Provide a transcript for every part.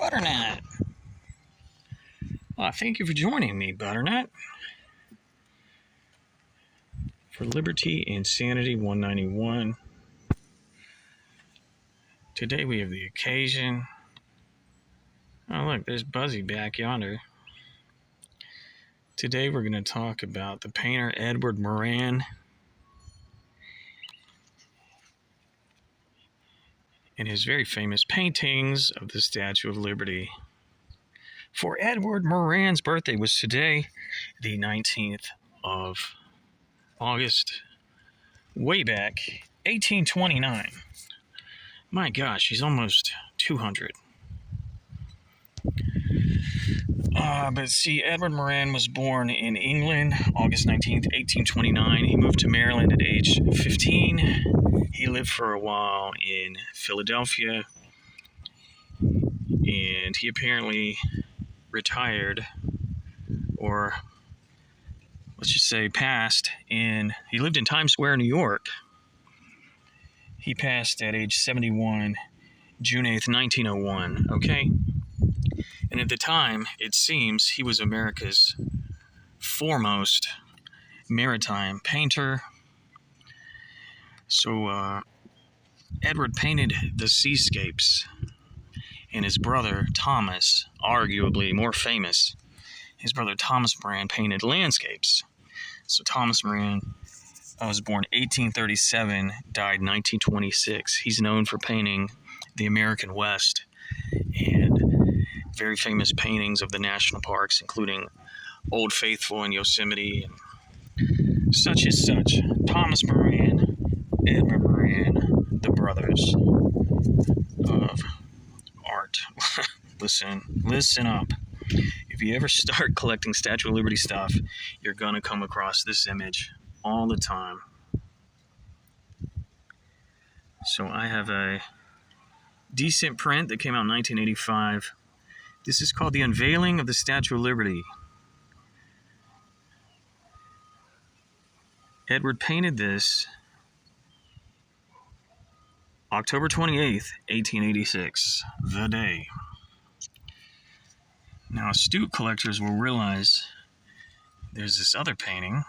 Butternut. Thank you for joining me, Butternut, for Liberty and Sanity 191. Today we have the occasion. Oh, look, there's Buzzy back yonder. Today we're going to talk about the painter Edward Moran and his very famous paintings of the Statue of Liberty. For Edward Moran's birthday was today, the 19th of August, way back, 1829. My gosh, he's almost 200. But see, Edward Moran was born in England, August 19th, 1829. He moved to Maryland at age 15. He lived for a while in Philadelphia, and he apparently retired, or let's just say passed, he lived in Times Square, New York. He passed at age 71, June 8th, 1901, okay? And at the time, it seems he was America's foremost maritime painter. So Edward painted the seascapes, and his brother Thomas, arguably more famous, his brother Thomas Moran painted landscapes. So Thomas Moran was born 1837, died 1926. He's known for painting the American West and very famous paintings of the national parks, including Old Faithful and Yosemite and such as such. Thomas Moran, Edward Moran, the brothers of art. Listen up. If you ever start collecting Statue of Liberty stuff, you're going to come across this image all the time. So I have a decent print that came out in 1985. This is called The Unveiling of the Statue of Liberty. Edward painted this October 28th, 1886, the day. Now, astute collectors will realize there's this other painting.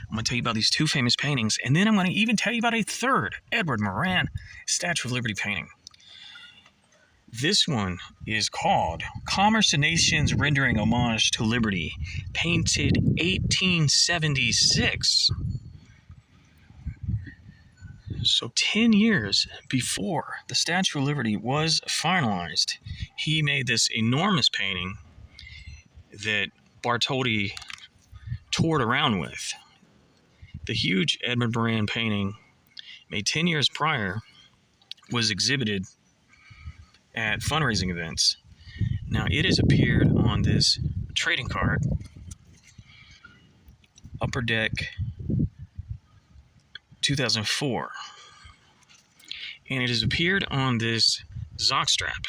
I'm going to tell you about these two famous paintings, and then I'm going to even tell you about a third Edward Moran Statue of Liberty painting. This one is called Commerce and Nations Rendering Homage to Liberty, painted 1876. So 10 years before the Statue of Liberty was finalized, he made this enormous painting that Bartholdi toured around with. The huge Edward Moran painting, made 10 years prior, was exhibited at fundraising events. Now, it has appeared on this trading card, Upper Deck 2004, and it has appeared on this jockstrap.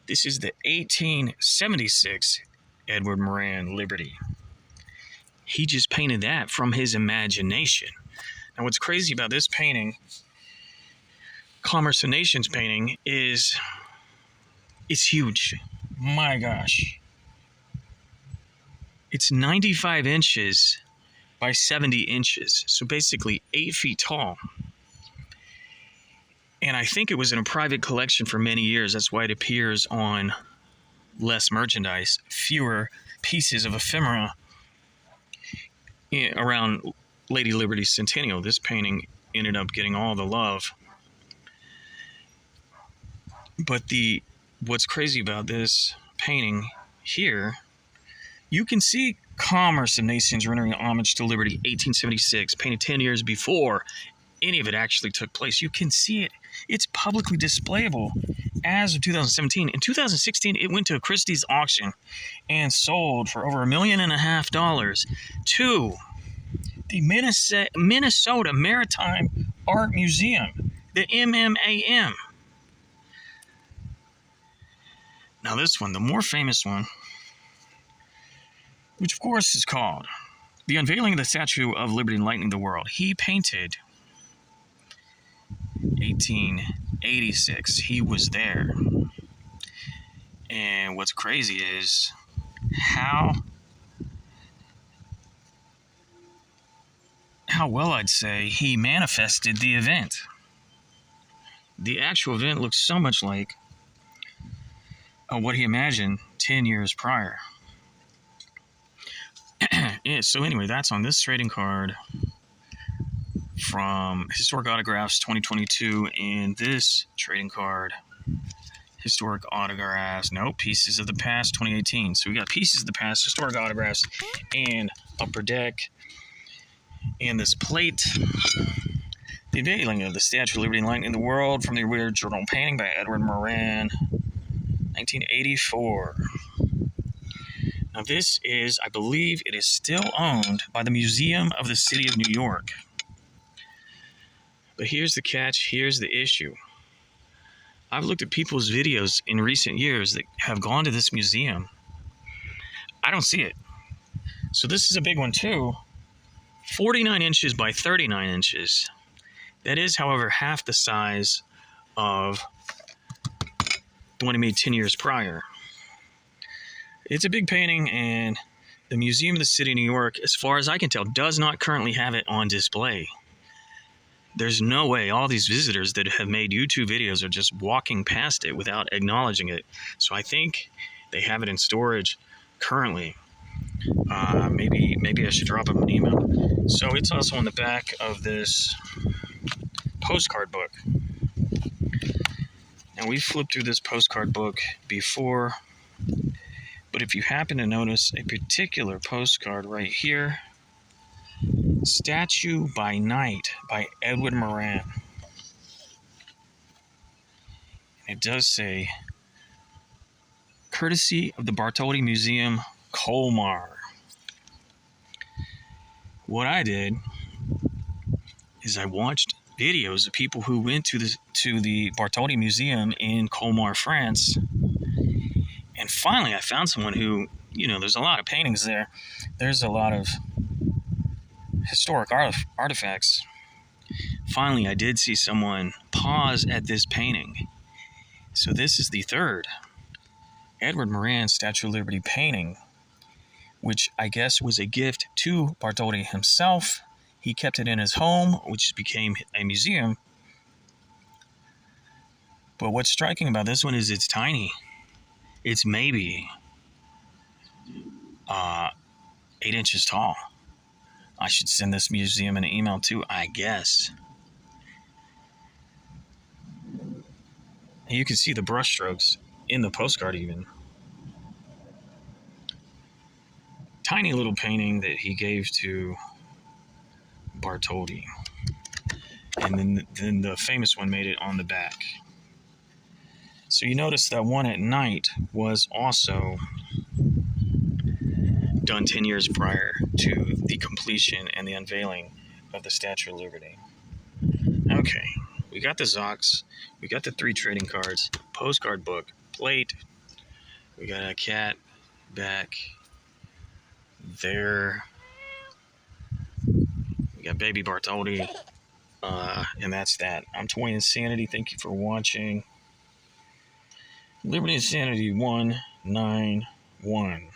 This is the 1876 Edward Moran Liberty. He just painted that from his imagination. Now, what's crazy about this painting, Commerce and Nations painting, is it's huge. My gosh. It's 95 inches by 70 inches. So basically 8 feet tall. And I think it was in a private collection for many years. That's why it appears on less merchandise, fewer pieces of ephemera around Lady Liberty's centennial. This painting ended up getting all the love. But what's crazy about this painting here, you can see Commerce and Nations Rendering Homage to Liberty, 1876, painted 10 years before any of it actually took place. You can see it. It's publicly displayable as of 2017. In 2016, it went to a Christie's auction and sold for over $1.5 million to the Minnesota Maritime Art Museum, the MMAM. Now this one, the more famous one, which of course is called The Unveiling of the Statue of Liberty Enlightening the World. He painted 1886. He was there. And what's crazy is how well I'd say he manifested the event. The actual event looks so much like what he imagined 10 years prior. Yeah, so anyway, that's on this trading card from Historic Autographs 2022, and this trading card, Historic Autographs, no, Pieces of the Past 2018. So we got Pieces of the Past, Historic Autographs, and Upper Deck, and this plate, The Unveiling of the Statue of Liberty Enlightening the World from the original painting by Edward Moran, 1984. Now this is, I believe it is still owned by the Museum of the City of New York. But here's the catch, here's the issue. I've looked at people's videos in recent years that have gone to this museum. I don't see it. So this is a big one too. 49 inches by 39 inches. That is, however, half the size of the one he made 10 years prior. It's a big painting, and the Museum of the City of New York, as far as I can tell, does not currently have it on display. There's no way all these visitors that have made YouTube videos are just walking past it without acknowledging it. So I think they have it in storage currently. Maybe I should drop them an email. So it's also on the back of this postcard book. Now we've flipped through this postcard book before, but if you happen to notice a particular postcard right here, Statue by Night by Edward Moran. It does say, courtesy of the Bartholdi Museum, Colmar. What I did is I watched videos of people who went to the Bartholdi Museum in Colmar, France. And finally I found someone who, there's a lot of paintings there. There's a lot of historic artifacts. Finally, I did see someone pause at this painting. So this is the third Edward Moran Statue of Liberty painting, which I guess was a gift to Bartholdi himself. He kept it in his home, which became a museum. But what's striking about this one is it's tiny. It's maybe 8 inches tall. I should send this museum an email too, I guess. And you can see the brushstrokes in the postcard even. Tiny little painting that he gave to Bartholdi. And then the famous one made it on the back. So you notice that one at night was also done 10 years prior to the completion and the unveiling of the Statue of Liberty. Okay, we got the Zox, we got the 3 trading cards, postcard book, plate, we got a cat back there, we got baby Bartholdi, and that's that. I'm Toy Insanity, thank you for watching. Liberty Insanity 191.